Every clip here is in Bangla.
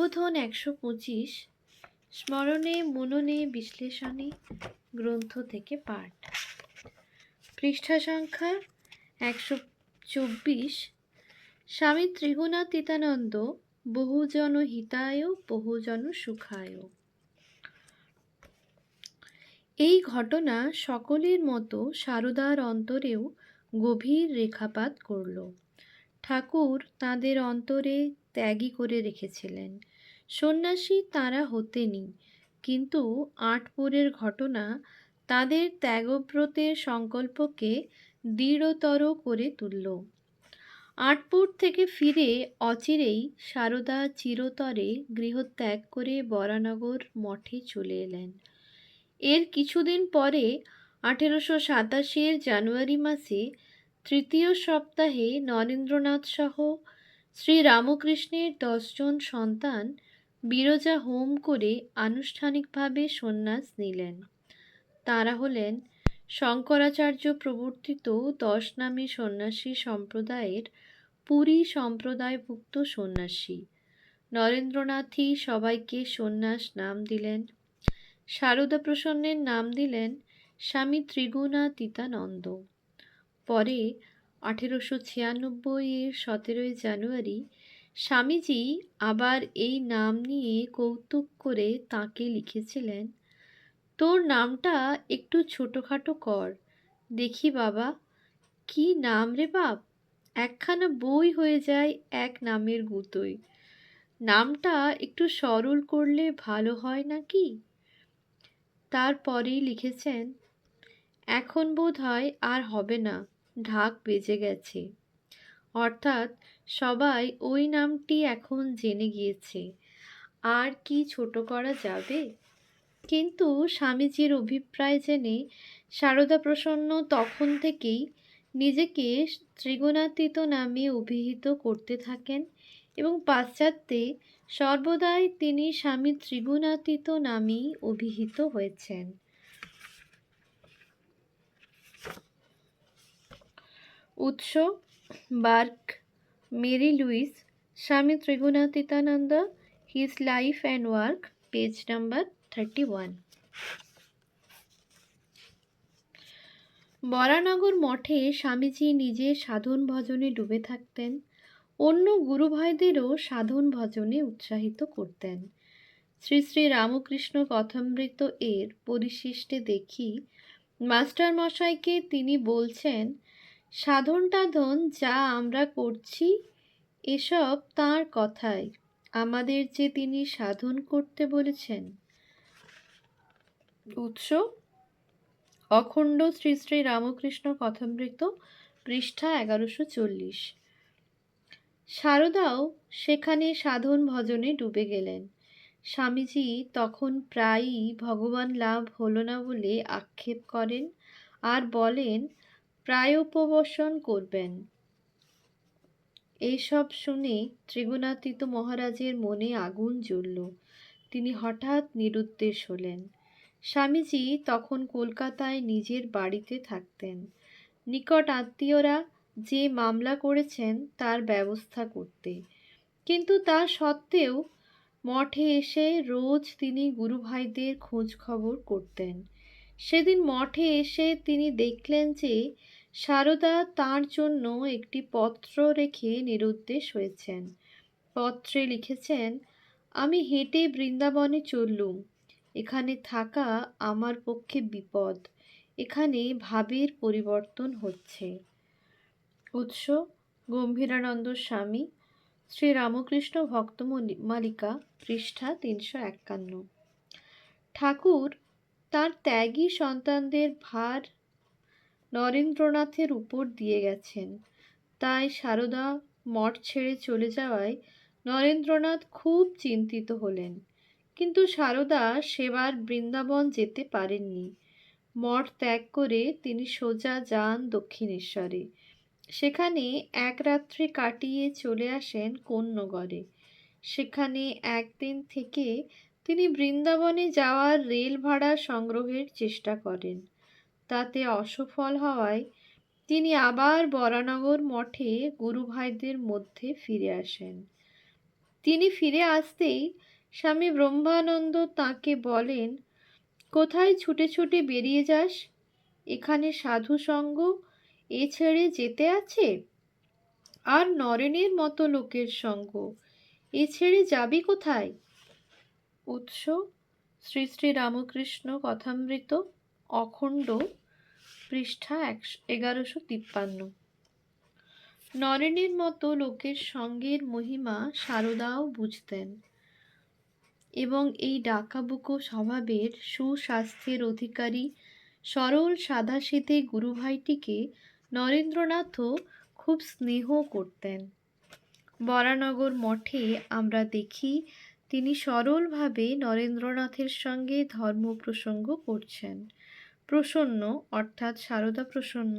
উদ্বোধন ১২৫ স্মরণে মননে বিশ্লেষণে গ্রন্থ থেকে পাঠ। পৃষ্ঠা সংখ্যা ১২৪। স্বামী ত্রিগুণাতীতানন্দ বহুজন হিতায় বহুজন সুখায়। এই ঘটনা সকলের মতো সারদার অন্তরেও গভীর রেখাপাত করল। ঠাকুর তাঁদের অন্তরে ত্যাগী করে রেখেছিলেন। সন্ন্যাসী তাঁরা হতেনি, কিন্তু আটপুরের ঘটনা তাঁদের ত্যাগব্রতের সংকল্পকে দৃঢ়তর করে তুলল। আটপুর থেকে ফিরে অচিরেই সারদা চিরতরে গৃহত্যাগ করে বরানগর মঠে চলে এলেন। এর কিছুদিন পরে 1887 জানুয়ারি মাসে তৃতীয় সপ্তাহে নরেন্দ্রনাথ সহ শ্রীরামকৃষ্ণের 10 জন সন্তান বিরজা হোম করে আনুষ্ঠানিকভাবে সন্ন্যাস নিলেন। তাঁরা হলেন শঙ্করাচার্য প্রবর্তিত 10 নামী সন্ন্যাসী সম্প্রদায়ের পুরী সম্প্রদায়ভুক্ত সন্ন্যাসী। নরেন্দ্রনাথই সবাইকে সন্ন্যাস নাম দিলেন। সারদা প্রসন্নের নাম দিলেন স্বামী ত্রিগুণাতীতানন্দ। পরে 1896 17 জানুয়ারি স্বামীজি আবার এই নাম নিয়ে কৌতুক করে তাঁকে লিখেছিলেন, তোর নামটা একটু ছোটোখাটো কর দেখি বাবা। কি নাম রে বাপ, একখানা বই হয়ে যায় এক নামের গুঁতোয়। নামটা একটু সরল করলে ভালো হয় নাকি? তারপরেই লিখেছেন, এখন বোধ হয় আর হবে না, ঢাক বেজে গেছে। অর্থাৎ সবাই ওই নামটি এখন জেনে গিয়েছে, আর কি ছোট করা যাবে? কিন্তু স্বামীজির অভিপ্রায় জেনে সারদা প্রসন্ন তখন থেকেই নিজেকে ত্রিগুণাতীত নামে অভিহিত করতে থাকেন এবং পাশ্চাত্যে সর্বদাই তিনি স্বামী ত্রিগুণাতীত নামেই অভিহিত হয়েছেন। উৎস bark, Mary Louise, Swami Trigunatitananda, his life and work, page number 31। Baranagar মঠে স্বামীজি নিজে সাধন ভজনে ডুবে থাকতেন, অন্য গুরুভাইদেরও সাধন ভজনে উৎসাহিত করতেন। শ্রী শ্রী রামকৃষ্ণ কথামৃত এর পরিশিষ্টে দেখি মাস্টার মশাইকে তিনি বলছেন, সাধন টাধন যা আমরা করছি এসব তাঁর কথাই, আমাদের যে তিনি সাধন করতে বলেছেন। উৎস অখণ্ড শ্রী শ্রী রামকৃষ্ণ কথামৃত, পৃষ্ঠা 1140। সারদাও সেখানে সাধন ভজনে ডুবে গেলেন। স্বামীজি তখন প্রায়ই ভগবান লাভ হলো না বলে আক্ষেপ করেন আর বলেন প্রায়োপবসন করবেন। এইসব শুনে ত্রিগুণাতীত মহারাজের মনে আগুন জ্বলল। তিনি হঠাৎ নিরুদ্দেশ হলেন। স্বামীজি তখন কলকাতায় নিজের বাড়িতে থাকতেন। নিকট আত্মীয়রা যে মামলা করেছেন তার ব্যবস্থা করতে, কিন্তু তা সত্ত্বেও মঠে এসে রোজ তিনি গুরুভাইদের খোঁজ খবর করতেন। সেদিন মঠে এসে তিনি দেখলেন যে সারদা তাঁর জন্য একটি পত্র রেখে নিরুদ্দেশ হয়েছেন। পত্রে লিখেছেন, আমি হেঁটে বৃন্দাবনে চললুম, এখানে থাকা আমার পক্ষে বিপদ, এখানে ভাবের পরিবর্তন হচ্ছে। উৎস গম্ভীরানন্দ স্বামী, শ্রী রামকৃষ্ণ ভক্ত মালিকা, পৃষ্ঠা 351। ঠাকুর তাঁর ত্যাগী সন্তানদের ভার নরেন্দ্রনাথের উপর দিয়ে গেছেন। তাই সারদা মঠ ছেড়ে চলে যাওয়ায় নরেন্দ্রনাথ খুব চিন্তিত হলেন, কিন্তু সারদা সেবার বৃন্দাবন যেতে পারেননি। মঠ ত্যাগ করে তিনি সোজা যান দক্ষিণেশ্বরে। সেখানে এক রাত্রি কাটিয়ে চলে আসেন কোন্নগরে। সেখানে একদিন থেকে তিনি বৃন্দাবনে যাওয়ার রেল ভাড়া সংগ্রহের চেষ্টা করেন। তাতে অসফল হওয়ায় তিনি আবার বরানগর মঠে গুরুভাইদের মধ্যে ফিরে আসেন। তিনি ফিরে আসতেই স্বামী ব্রহ্মানন্দ তাঁকে বলেন, কোথায় ছুটে ছুটে বেরিয়ে যাস? এখানে সাধু সঙ্গ এ ছেড়ে যেতে আছে? আর নরেনের মতো লোকের সঙ্গ এ ছেড়ে যাবি কোথায়? উৎস: শ্রী শ্রী রামকৃষ্ণ কথামৃত, অখণ্ড, পৃষ্ঠা 1153। নরেনের মতো লোকের সঙ্গের মহিমা সারদাও বুঝতেন এবং এই ডাকাবুকো স্বভাবের সুস্বাস্থ্যের অধিকারী সরল সাদাসিধে গুরুভাইটিকে নরেন্দ্রনাথও খুব স্নেহ করতেন। বরানগর মঠে আমরা দেখি তিনি সরলভাবে নরেন্দ্রনাথের সঙ্গে ধর্ম প্রসঙ্গ করছেন। প্রসন্ন অর্থাৎ সারদা প্রসন্ন: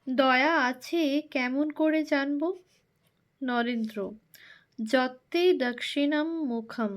দয়া আছে কেমন করে জানব? নরেন্দ্র: যত্তে দক্ষিণাম মুখম,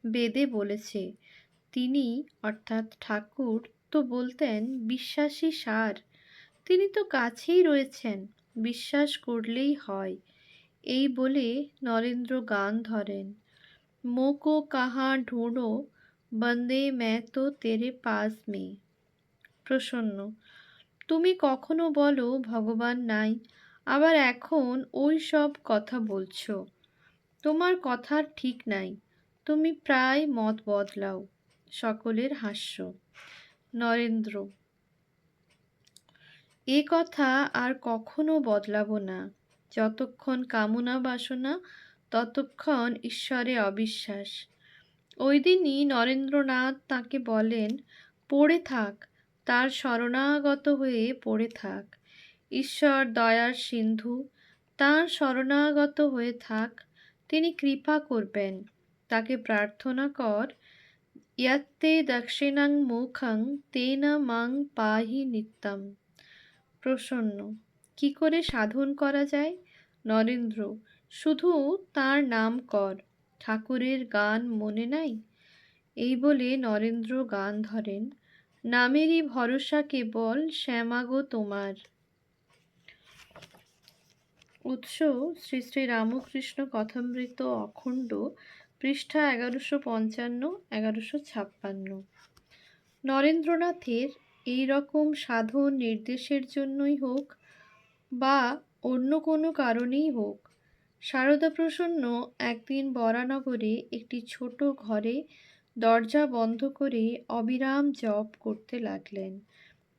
বেদে বলেছে। তিনি অর্থাৎ ঠাকুর তো বলতেন বিশ্বাসী সার, তিনি তো কাছেই রয়েছেন, বিশ্বাস করলেই হয়। এই বলে নরেন্দ্র গান ধরেন, মোকো কাহা ঢুঁড়ো, বন্দে मैं তো তেরে পাস মে। প্রসন্ন: তুমি কখনো বলো ভগবান নাই, আবার এখন ওই সব কথা বলছো। তোমার কথার ঠিক নাই, তুমি প্রায় মত বদলাও। সকলের হাস্য। নরেন্দ্র: এ কথা আর কখনো বদলাবো না। যতক্ষণ কামনা বাসনা, ততক্ষণ ঈশ্বরে অবিশ্বাস। ওই দিনই নরেন্দ্রনাথ তাকে বলেন, পড়ে থাক, তার শরণাগত হয়ে পড়ে থাক। ঈশ্বর দয়ার সিন্ধু, তাঁর শরণাগত হয়ে থাক, তিনি কৃপা করবেন। তাকে প্রার্থনা কর, ইয়াত্তে দক্ষিণাং মুখং তেন মাং পাহি নিত্যম। প্রসন্ন: কি করে সাধন করা যায়? নরেন্দ্র: শুধু তাঁর নাম কর, ঠাকুরের গান মনে নাই? এই বলে নরেন্দ্র গান ধরেন, নামেরই ভরসা কেবল শ্যামাগো তোমার। উৎস: শ্রী শ্রী রামকৃষ্ণ কথামৃত, অখণ্ড, পৃষ্ঠা 1155 1156। নরেন্দ্রনাথের এই রকম সাধন নির্দেশের জন্যই হোক বা অন্য কোনো কারণেই হোক, সারদা প্রসন্ন একদিন বরানগরে একটি ছোট ঘরে দরজা বন্ধ করে অবিরাম জপ করতে লাগলেন।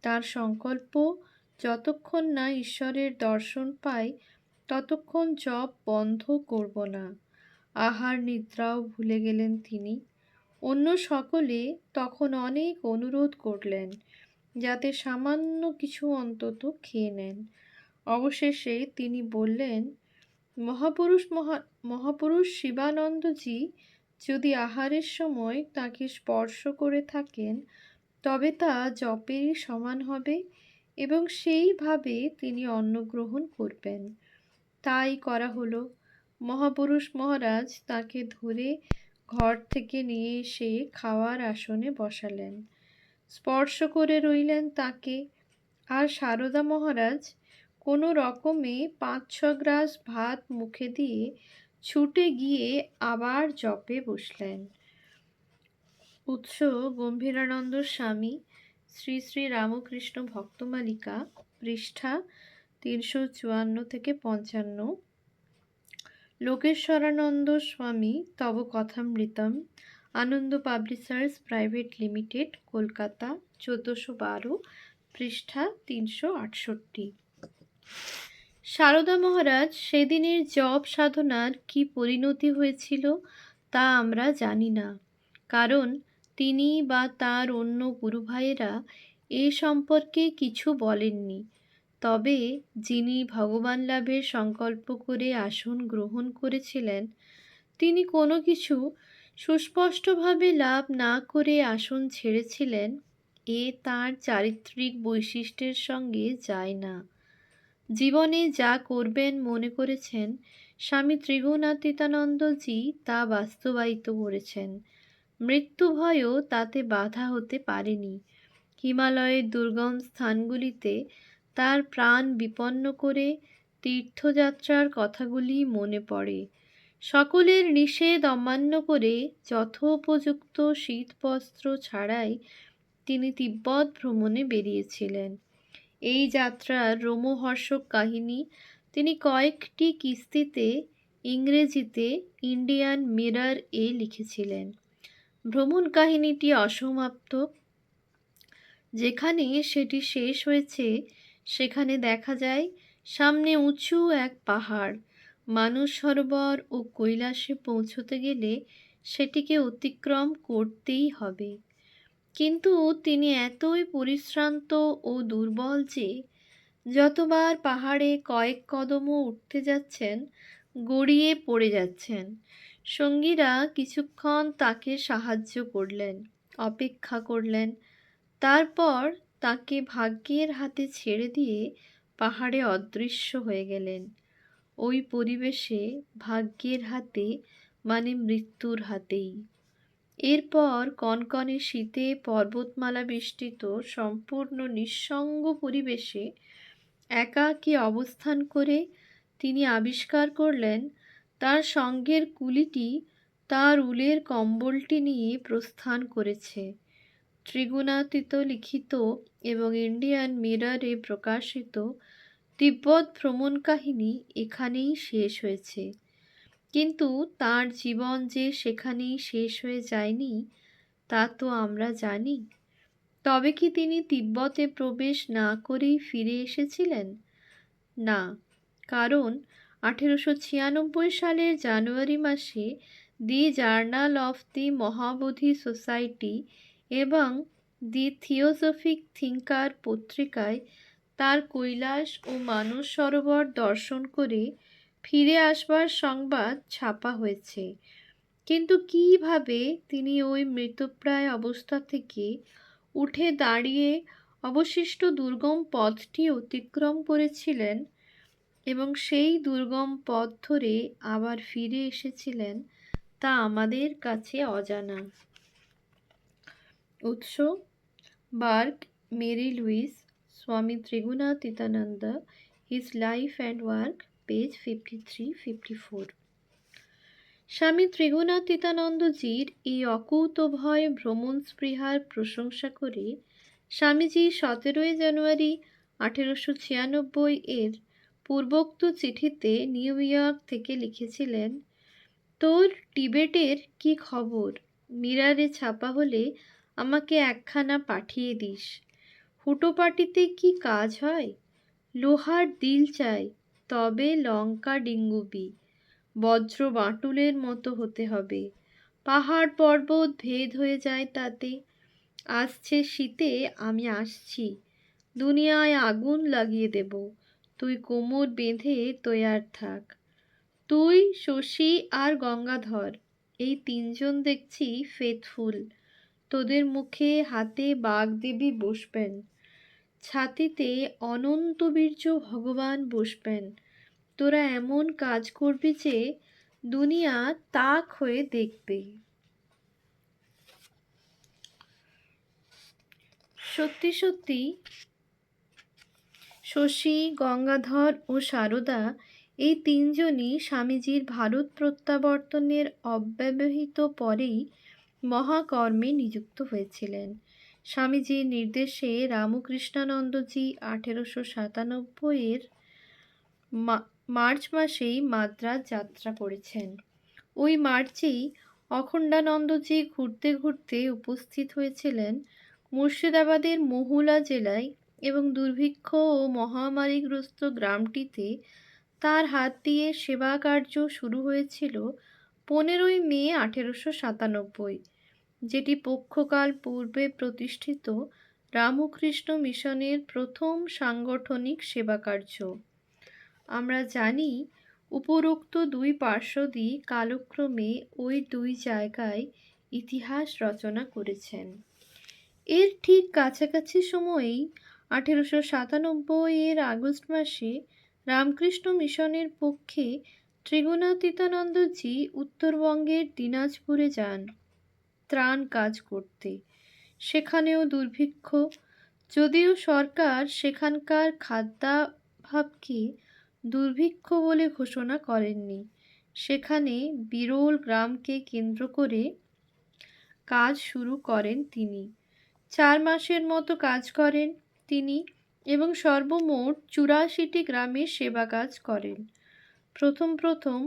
তার সংকল্প, যতক্ষণ না ঈশ্বরের দর্শন পাই ততক্ষণ জপ বন্ধ করব না। আহার নিদ্রাও ভুলে গেলেন তিনি। অন্য সকলে তখন অনেক অনুরোধ করলেন যাতে সামান্য কিছু অন্তত খেয়ে নেন। অবশেষে তিনি বললেন, মহাপুরুষ শিবানন্দজি যদি আহারের সময় তাকে স্পর্শ করে থাকেন তবে তা জপেরই সমান হবে এবং সেইভাবে তিনি অন্ন গ্রহণ করবেন। তাই করা হলো। মহাপুরুষ মহারাজ তাকে ধরে ঘর থেকে নিয়ে এসে খাওয়ার আসনে বসালেন, স্পর্শ করে রইলেন তাকে। আর সারদা মহারাজ কোনো রকমে 5-6 গ্রাস ভাত মুখে দিয়ে ছুটে গিয়ে আবার জপে বসলেন। উৎস: গম্ভীরানন্দ স্বামী, শ্রী শ্রী রামকৃষ্ণ ভক্তমালিকা, পৃষ্ঠা 354-55। লোকেশ্বরানন্দ স্বামী তব কথামৃতম, আনন্দ পাবলিশার্স প্রাইভেট লিমিটেড, কলকাতা, 1412, পৃষ্ঠা 368। সারদা মহারাজ সেদিনের জপ সাধনার কি পরিণতি হয়েছিল তা আমরা জানি না, কারণ তিনি বা তার অন্য গুরুভাইয়েরা এ সম্পর্কে কিছু বলেননি। তবে যিনি ভগবান লাভের সংকল্প করে আসন গ্রহণ করেছিলেন, তিনি কোনো কিছু সুস্পষ্টভাবে লাভ না করে আসন ছেড়েছিলেন, এ তাঁর চারিত্রিক বৈশিষ্ট্যের সঙ্গে যায় না। জীবনে যা করবেন মনে করেছেন, স্বামী ত্রিগুণাতীতানন্দজি তা বাস্তবায়িত করেছেন। মৃত্যু ভয়ও তাতে বাধা হতে পারেনি। হিমালয়ের দুর্গম স্থানগুলিতে তার প্রাণ বিপন্ন করে তীর্থযাত্রার কথাগুলি মনে পড়ে। সকলের নিষেধ অমান্য করে যথোপযুক্ত শীতবস্ত্র ছাড়াই তিনি তিব্বত ভ্রমণে বেরিয়েছিলেন। এই যাত্রার রোমহর্ষক কাহিনী তিনি কয়েকটি কিস্তিতে ইংরেজিতে ইন্ডিয়ান মিরর এ লিখেছিলেন। ভ্রমণ কাহিনীটি অসমাপ্ত। যেখানে সেটি শেষ হয়েছে সেখানে দেখা যায় সামনে উঁচু এক পাহাড়। মানস সরোবর ও কৈলাসে পৌঁছতে গেলে সেটিকে অতিক্রম করতেই হবে। কিন্তু তিনি এতই পরিশ্রান্ত ও দুর্বল যে যতবার পাহাড়ে কয়েক কদমও উঠতে যাচ্ছেন গড়িয়ে পড়ে যাচ্ছেন। সঙ্গীরা কিছুক্ষণ তাকে সাহায্য করলেন, অপেক্ষা করলেন, তারপর তাকে ভাগ্যের হাতে ছেড়ে দিয়ে পাহাড়ে অদৃশ্য হয়ে গেলেন। ওই পরিবেশে ভাগ্যের হাতে মানে মৃত্যুর হাতেই। এরপর কনকনে শীতে পর্বতমালা বেষ্টিত সম্পূর্ণ নিঃসঙ্গ পরিবেশে একাকী অবস্থান করে তিনি আবিষ্কার করলেন তার সঙ্গের কুলিটি তার উলের কম্বলটি নিয়ে প্রস্থান করেছে। ত্রিগুণাতীত লিখিত এবং ইন্ডিয়ান মিররে প্রকাশিত তিব্বত ভ্রমণ কাহিনী এখানেই শেষ হয়েছে। কিন্তু তার জীবন যে সেখানেই শেষ হয়ে যায়নি তা তো আমরা জানি। তবে কি তিনি তিব্বতে প্রবেশ না করেই ফিরে এসেছিলেন? না, কারণ 1896 সালের জানুয়ারি মাসে the journal of the Mahabodhi society এবং দি থিওসফিক থিঙ্কার পত্রিকায় তার কৈলাস ও মানস সরোবর দর্শন করে ফিরে আসবার সংবাদ ছাপা হয়েছে। কিন্তু কিভাবে তিনি ওই মৃতপ্রায় অবস্থা থেকে উঠে দাঁড়িয়ে অবশিষ্ট দুর্গম পথটি অতিক্রম করেছিলেন এবং সেই দুর্গম পথ ধরে আবার ফিরে এসেছিলেন তা আমাদের কাছে অজানা। উৎস: বার্গ, Mary Louise, Swami Trigunatitananda, his life and work, page 53-54। Swami ত্রিগুণাতীতানন্দজির এই অকুতোভয় ভ্রমণ স্পৃহার প্রশংসা করে স্বামীজি 17 জানুয়ারি 1896 এর পূর্বোক্ত চিঠিতে নিউ ইয়র্ক থেকে লিখেছিলেন, তোর টিবেটের কি খবর? মিরারে ছাপা হলে আমাকে একখানা পাঠিয়ে দিস। হুটোপাটিতে কি কাজ হয়? লোহার দিল চাই, তবে লঙ্কা ডিঙ্গুবি। বজ্র বাঁটুলের মতো হতে হবে। পাহাড় পর্বত ভেদ হয়ে যায় তাতে। আসছে শীতে আমি আসছি। দুনিয়ায় আগুন লাগিয়ে দেব। তুই কোমর বেঁধে তৈয়ার থাক। তুই, শশী আর গঙ্গাধর, এই তিনজন দেখছি ফেথফুল। তোদের মুখে হাতে বাগদেবী বসবেন, ছাতিতে অনন্ত বীর্য ভগবান বসবেন। তোরা এমন কাজ করবি যে দুনিয়া তাক হয়ে দেখবে। সত্যি সত্যি শশী, গঙ্গাধর ও সারদা এই তিনজনই স্বামীজির ভারত প্রত্যাবর্তনের অব্যবহিত পরেই মহাকর্মে নিযুক্ত হয়েছিলেন। স্বামীজির নির্দেশে রামকৃষ্ণানন্দজি 1897 মার্চ মাসেই মাদ্রাজ যাত্রা করেছেন। ওই মার্চেই অখণ্ডানন্দজি ঘুরতে ঘুরতে উপস্থিত হয়েছিলেন মুর্শিদাবাদের মহুলা জেলায় এবং দুর্ভিক্ষ ও মহামারীগ্রস্ত গ্রামটিতে তার হাত দিয়ে সেবা কার্য শুরু হয়েছিল 15 মে 1897, যেটি পক্ষকাল পূর্বে প্রতিষ্ঠিত রামকৃষ্ণ মিশনের প্রথম সাংগঠনিক সেবা কার্য। আমরা জানি উপরোক্ত দুই পার্ষদই কালক্রমে ওই দুই জায়গায় ইতিহাস রচনা করেছেন। এর ঠিক কাছাকাছি সময়েই 1897 এর আগস্ট মাসে রামকৃষ্ণ মিশনের পক্ষে ত্রিগুণাতীতানন্দজি উত্তরবঙ্গের দিনাজপুরে যান ত্রাণ কাজ করতে। সেখানেও দুর্ভিক্ষ। যদিও সরকার সেখানকার খাদ্যাভাবকে দুর্ভিক্ষ বলে ঘোষণা করেননি। সেখানে বিরল গ্রামকে কেন্দ্র করে কাজ শুরু করেন তিনি। 4 মাসের মতো কাজ করেন তিনি এবং সর্বমোট 84টি গ্রামের সেবা কাজ করেন। প্রথম প্রথম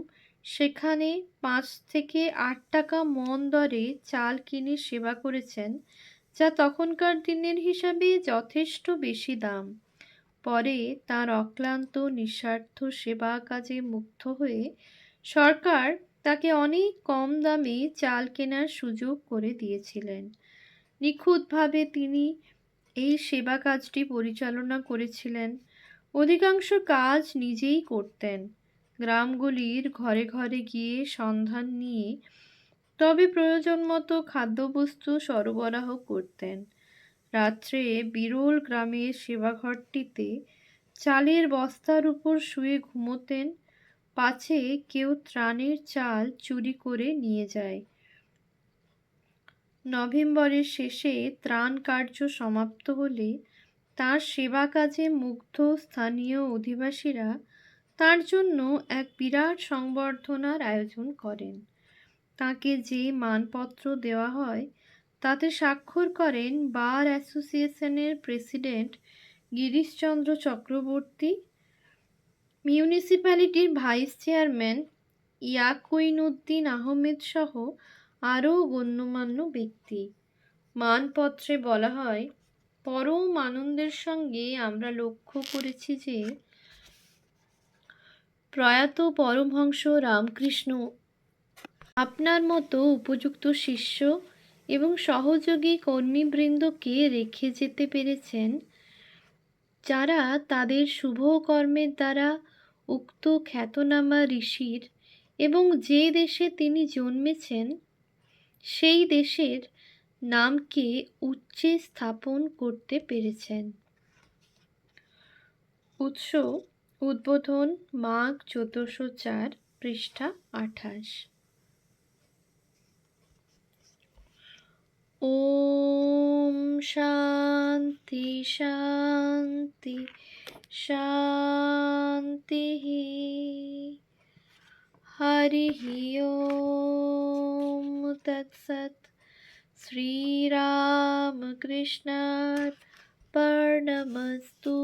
সেখানে 5 থেকে 8 টাকা মণ দরে চাল কিনে সেবা করেছেন, যা তখনকার দিনের হিসাবে যথেষ্ট বেশি দাম। পরে তার অক্লান্ত নিঃস্বার্থ সেবা কাজে মুগ্ধ হয়ে সরকার তাকে অনেক কম দামে চাল কেনার সুযোগ করে দিয়েছিলেন। নিখুঁতভাবে তিনি এই সেবা কাজটি পরিচালনা করেছিলেন। অধিকাংশ কাজ নিজেই করতেন, গ্রামগুলির ঘরে ঘরে গিয়ে সন্ধান নিয়ে তবে প্রয়োজন মতো খাদ্যবস্তু সরবরাহ করতেন। রাত্রে বিরল গ্রামের সেবাঘরটিতে চালের বস্তার উপর শুয়ে ঘুমোতেন, পাছে কেউ ত্রাণের চাল চুরি করে নিয়ে যায়। নভেম্বরের শেষে ত্রাণ কার্য সমাপ্ত হলে তাঁর সেবা কাজে মুগ্ধ স্থানীয় অধিবাসীরা তার জন্য এক বিরাট সংবর্ধনার আয়োজন করেন। তাকে যে মানপত্র দেওয়া হয় তাতে স্বাক্ষর করেন বার অ্যাসোসিয়েশনের প্রেসিডেন্ট গিরিশচন্দ্র চক্রবর্তী, মিউনিসিপ্যালিটির ভাইস চেয়ারম্যান ইয়াকুইনউদ্দিন আহমেদ সহ আরও গণ্যমান্য ব্যক্তি। মানপত্রে বলা হয়, পরম আনন্দের সঙ্গে আমরা লক্ষ্য করেছি যে প্রয়াত পরমহংস রামকৃষ্ণ আপনার মতো উপযুক্ত শিষ্য এবং সহযোগী কর্মীবৃন্দকে রেখে যেতে পেরেছেন, যারা তাদের শুভ কর্মের দ্বারা উক্ত খ্যাতনামা ঋষির এবং যে দেশে তিনি জন্মেছেন সেই দেশের নামকে উচ্চে স্থাপন করতে পেরেছেন। উৎস উদ্বোধন মাঘ 1404, পৃষ্ঠা 28। ওম শান্তি শান্তি শান্তি। হরি ওম তৎসৎ। শ্রীরামকৃষ্ণার্পণমস্তু।